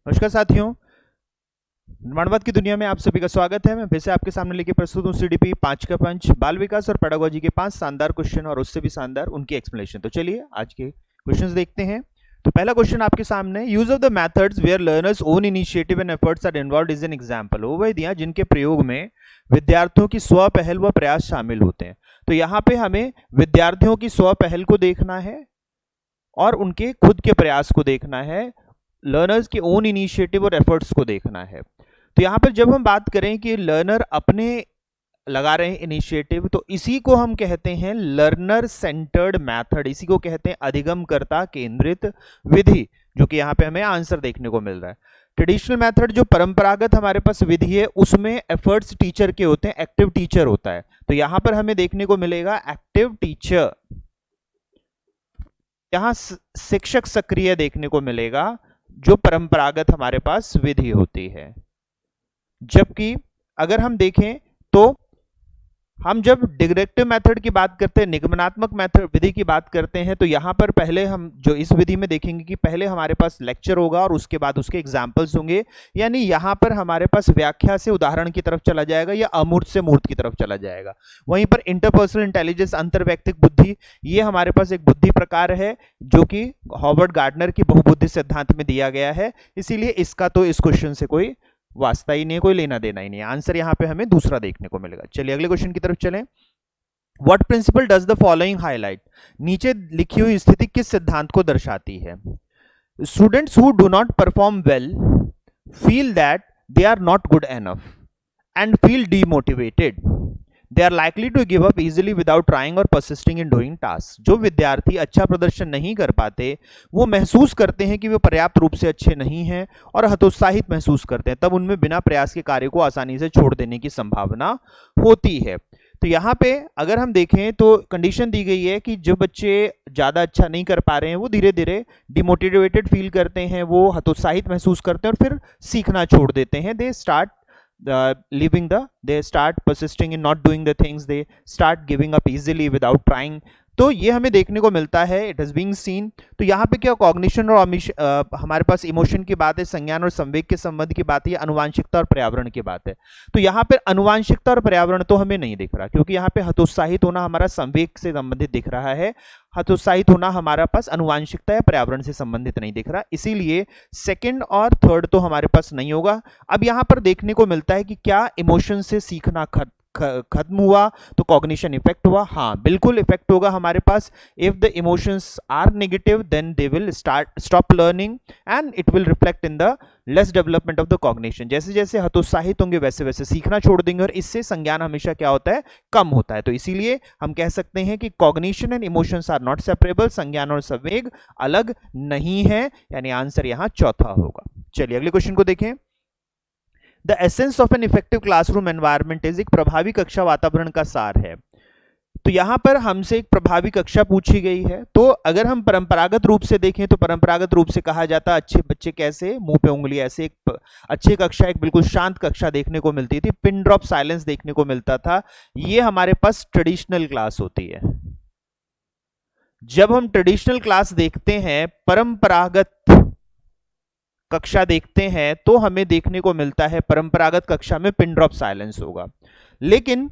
नमस्कार साथियों, निर्माणवाद की दुनिया में आप सभी का स्वागत है। मैं फिर से आपके सामने लेके प्रस्तुत हूँ सीडीपी 5 का पंच, बाल विकास और पेडागोजी के 5 शानदार क्वेश्चन और उससे भी शानदार उनकी एक्सप्लेनेशन। तो चलिए आज के क्वेश्चंस देखते हैं। तो पहला क्वेश्चन आपके सामने, use of the methods where learners own initiative and efforts are involved is an example. वो वह दिया जिनके प्रयोग में विद्यार्थियों की स्व पहल व प्रयास शामिल होते हैं। तो यहाँ पे हमें विद्यार्थियों की स्व पहल को देखना है और उनके खुद के प्रयास को देखना है, लर्नर्स के ओन इनिशिएटिव और एफर्ट्स को देखना है। तो यहाँ पर जब हम बात करें कि लर्नर अपने लगा रहे हैं इनिशिएटिव, तो इसी को हम कहते हैं लर्नर सेंटर्ड मेथड, इसी को कहते हैं अधिगमकर्ता केंद्रित विधि, जो कि यहाँ पे हमें आंसर देखने को मिल रहा है। ट्रेडिशनल मेथड जो परंपरागत हमारे पास विधि है उसमें एफर्ट्स टीचर के होते हैं, एक्टिव टीचर होता है। तो यहाँ पर हमें देखने को मिलेगा एक्टिव टीचर, यहाँ शिक्षक सक्रिय देखने को मिलेगा जो परंपरागत हमारे पास विधि होती है। जबकि अगर हम देखें तो हम जब डिडक्टिव मेथड की बात करते हैं, निगमनात्मक मेथड विधि की बात करते हैं, तो यहां पर पहले हम जो इस विधि में देखेंगे कि पहले हमारे पास लेक्चर होगा और उसके बाद उसके एग्जाम्पल्स होंगे। यानी यहां पर हमारे पास व्याख्या से उदाहरण की तरफ चला जाएगा या अमूर्त से मूर्त की तरफ चला जाएगा। वहीं पर इंटरपर्सनल इंटेलिजेंस, अंतर्वैयक्तिक बुद्धि, ये हमारे पास एक बुद्धि प्रकार है जो कि हॉवर्ड गार्डनर की बहुबुद्धि सिद्धांत में दिया गया है। इसीलिए इसका तो इस क्वेश्चन से कोई वास्ता ही नहीं, कोई लेना देना ही नहीं। आंसर यहां पे हमें दूसरा देखने को मिलेगा। चलिए अगले क्वेश्चन की तरफ चलें। What principle does the following highlight. नीचे लिखी हुई स्थिति किस सिद्धांत को दर्शाती है। Students who do not perform well feel that they are not good enough and feel demotivated. They are likely to give up easily without trying or persisting in doing tasks. जो विद्यार्थी अच्छा प्रदर्शन नहीं कर पाते वो महसूस करते हैं कि वे पर्याप्त रूप से अच्छे नहीं हैं और हतोत्साहित महसूस करते हैं, तब उनमें बिना प्रयास के कार्य को आसानी से छोड़ देने की संभावना होती है। तो यहाँ पे अगर हम देखें तो कंडीशन दी गई है कि जो बच्चे ज़्यादा अच्छा नहीं कर पा रहे हैं वो धीरे धीरे डिमोटिवेटेड फील करते हैं, वो हतोत्साहित महसूस करते हैं और फिर सीखना छोड़ देते हैं। They start they start persisting in not doing the things, they start giving up easily without trying। तो ये हमें देखने को मिलता है, इट हैज बीन सीन। तो यहाँ पे क्या कॉग्निशन और हमारे पास इमोशन की बात है, संज्ञान और संवेग के संबंध की बात है, अनुवांशिकता और पर्यावरण की बात है। तो यहाँ पे अनुवांशिकता और पर्यावरण तो हमें नहीं दिख रहा, क्योंकि यहाँ पे हतोत्साहित होना हमारा संवेग से संबंधित दिख रहा है, हतोत्साहित होना हमारा पास अनुवांशिकता या पर्यावरण से संबंधित नहीं दिख रहा। इसीलिए सेकंड और थर्ड तो हमारे पास नहीं होगा। अब यहाँ पर देखने को मिलता है कि क्या इमोशन से सीखना खत्म हुआ तो कॉग्निशन इफेक्ट हुआ। हाँ, बिल्कुल इफेक्ट होगा हमारे पास। If the emotions are negative then they will stop learning and it will reflect in the less development of the cognition. जैसे जैसे हतोत्साहित होंगे वैसे वैसे सीखना छोड़ देंगे और इससे संज्ञान हमेशा क्या होता है, कम होता है। तो इसीलिए हम कह सकते हैं कि cognition and emotions are not separable, संज्ञान और संवेग अलग नहीं है, यानी आंसर यहां चौथा होगा। चलिए अगले क्वेश्चन को देखें। The essence of an effective classroom environment is, एक प्रभावी कक्षा वातावरण का सार है। तो यहां पर हमसे एक प्रभावी कक्षा पूछी गई है। तो अगर हम परंपरागत रूप से देखें तो परंपरागत रूप से कहा जाता अच्छे बच्चे कैसे, मुंह पे उंगली ऐसे, एक अच्छी कक्षा एक बिल्कुल शांत कक्षा देखने को मिलती थी, पिन ड्रॉप साइलेंस देखने को मिलता था। ये हमारे पास ट्रेडिशनल क्लास होती है। जब हम ट्रेडिशनल क्लास देखते हैं, परंपरागत कक्षा देखते हैं, तो हमें देखने को मिलता है परंपरागत कक्षा में पिन ड्रॉप साइलेंस होगा। लेकिन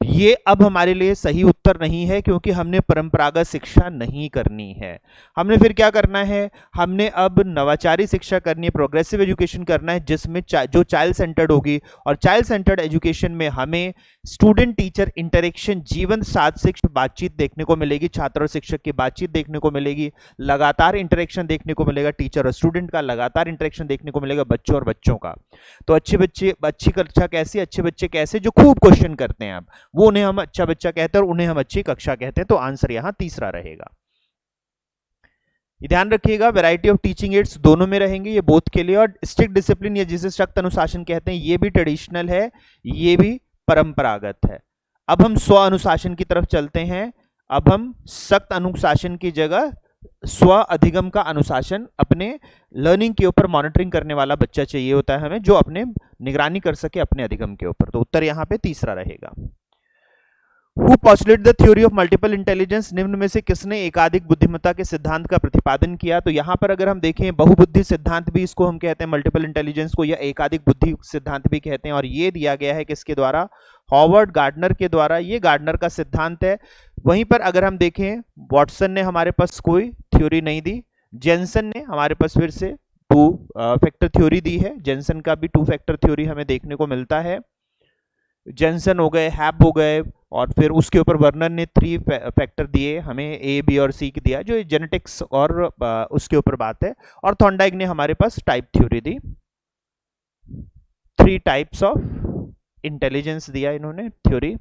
ये अब हमारे लिए सही उत्तर नहीं है, क्योंकि हमने परंपरागत शिक्षा नहीं करनी है। हमने फिर क्या करना है, हमने अब नवाचारी शिक्षा करनी है, प्रोग्रेसिव एजुकेशन करना है, जिसमें जो चाइल्ड सेंटर्ड होगी। और चाइल्ड सेंटर्ड एजुकेशन में हमें स्टूडेंट टीचर इंटरेक्शन, जीवन साथ बातचीत देखने को मिलेगी, छात्र और शिक्षक की बातचीत देखने को मिलेगी, लगातार इंटरेक्शन देखने को मिलेगा, टीचर और स्टूडेंट का लगातार इंटरेक्शन देखने को मिलेगा, बच्चों और बच्चों का। तो अच्छी कक्षा कैसी, अच्छे बच्चे कैसे, जो खूब क्वेश्चन करते हैं, आप वो उन्हें हम अच्छा बच्चा कहते हैं और उन्हें हम अच्छी कक्षा कहते हैं। तो आंसर यहां तीसरा रहेगा। ध्यान रखिएगा, वैरायटी ऑफ टीचिंग एड्स दोनों में रहेंगे, ये बोथ के लिए। और स्ट्रिक्ट डिसिप्लिन या जिसे सख्त अनुशासन कहते हैं, ये भी ट्रेडिशनल है, ये भी परंपरागत है। अब हम स्व अनुशासन की तरफ चलते हैं। अब हम सख्त अनुशासन की जगह स्व अधिगम का अनुशासन, अपने लर्निंग के ऊपर मॉनिटरिंग करने वाला बच्चा चाहिए होता है हमें, जो अपने निगरानी कर सके अपने अधिगम के ऊपर। तो उत्तर यहां पे तीसरा रहेगा। Who postulate the theory of multiple intelligence, निम्न में से किसने एकाधिक बुद्धिमत्ता के सिद्धांत का प्रतिपादन किया। तो यहां पर अगर हम देखें बहुबुद्धि सिद्धांत भी इसको हम कहते हैं, मल्टीपल इंटेलिजेंस को, या एकाधिक बुद्धि सिद्धांत भी कहते हैं, और ये दिया गया है किसके द्वारा, हॉवर्ड गार्डनर के द्वारा। ये गार्डनर का सिद्धांत है। वहीं पर अगर हम देखें वॉटसन ने हमारे पास कोई थ्योरी नहीं दी, जेनसन ने हमारे पास फिर से 2 फैक्टर थ्योरी दी है। जेनसन का भी 2 फैक्टर थ्योरी हमें देखने को मिलता है। जेनसन हो गए, हैब हो गए, और फिर उसके ऊपर वर्नर ने 3 फैक्टर दिए हमें, ए बी और सी की दिया, जो जेनेटिक्स और उसके ऊपर बात है। और थॉर्नडाइक ने हमारे पास टाइप थ्योरी दी, 3 टाइप्स ऑफ इंटेलिजेंस दिया इन्होंने थ्योरी।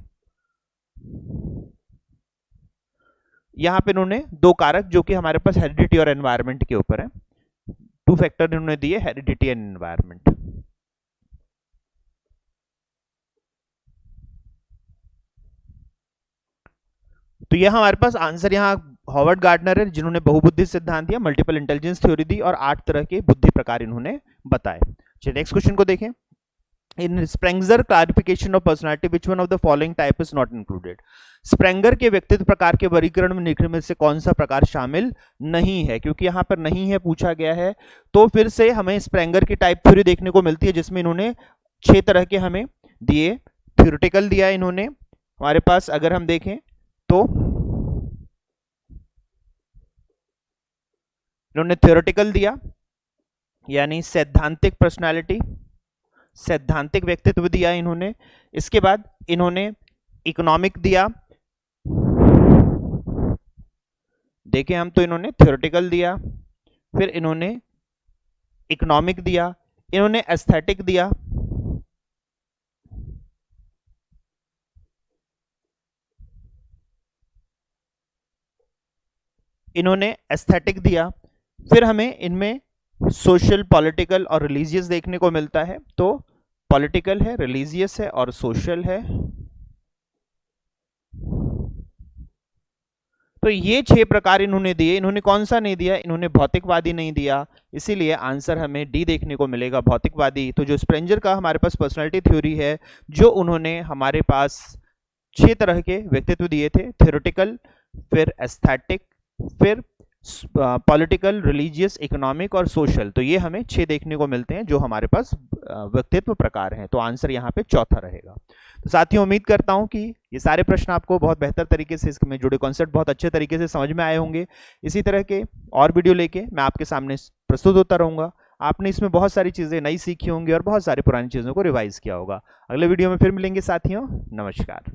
यहां पे इन्होंने 2 कारक जो कि हमारे पास हेरिडिटी और एनवायरनमेंट के ऊपर है, 2 फैक्टर इन्होंने दिए, हेरिडिटी एंड एनवायरनमेंट। तो यह हमारे पास आंसर यहाँ हॉवर्ड गार्डनर है, जिन्होंने बहुबुद्धि सिद्धांत दिया, मल्टीपल इंटेलिजेंस थ्योरी दी, और 8 तरह के बुद्धि प्रकार इन्होंने बताए। चलिए नेक्स्ट क्वेश्चन को देखें। In Spranger classification of personality which one of the following type is not included. Spranger के व्यक्तित्व प्रकार के वर्गीकरण में निम्न में से कौन सा प्रकार शामिल नहीं है, क्योंकि यहाँ पर नहीं है पूछा गया है, तो फिर से हमें स्प्रेंगर की टाइप थ्योरी देखने को मिलती है, जिसमें इन्होंने 6 तरह के हमें दिए। थ्योरेटिकल दिया इन्होंने हमारे पास, अगर हम देखें तो इन्होंने थ्योरेटिकल दिया यानी सैद्धांतिक पर्सनालिटी, सैद्धांतिक व्यक्तित्व दिया इन्होंने। इसके बाद इन्होंने इकोनॉमिक दिया, देखें हम तो इन्होंने थ्योरेटिकल दिया, फिर इन्होंने इकोनॉमिक दिया, इन्होंने एस्थेटिक दिया, इन्होंने एस्थेटिक दिया, फिर हमें इनमें सोशल, पॉलिटिकल और रिलीजियस देखने को मिलता है। तो पॉलिटिकल है, रिलीजियस है और सोशल है। तो ये 6 प्रकार इन्होंने दिए। इन्होंने कौन सा नहीं दिया, इन्होंने भौतिकवादी नहीं दिया, इसीलिए आंसर हमें डी देखने को मिलेगा, भौतिकवादी। तो जो स्प्रेंजर का हमारे पास पर्सनालिटी थ्योरी है, जो उन्होंने हमारे पास 6 तरह के व्यक्तित्व दिए थे, थ्योरेटिकल, फिर एस्थेटिक, फिर पॉलिटिकल, रिलीजियस, इकोनॉमिक और सोशल। तो ये हमें 6 देखने को मिलते हैं जो हमारे पास व्यक्तित्व प्रकार हैं। तो आंसर यहाँ पे चौथा रहेगा। तो साथियों, उम्मीद करता हूँ कि ये सारे प्रश्न आपको बहुत बेहतर तरीके से, इसमें जुड़े कॉन्सेप्ट बहुत अच्छे तरीके से समझ में आए होंगे। इसी तरह के और वीडियो लेके मैं आपके सामने प्रस्तुत होता रहूँगा। आपने इसमें बहुत सारी चीज़ें नई सीखी होंगी और बहुत सारी पुरानी चीज़ों को रिवाइज किया होगा। अगले वीडियो में फिर मिलेंगे साथियों, नमस्कार।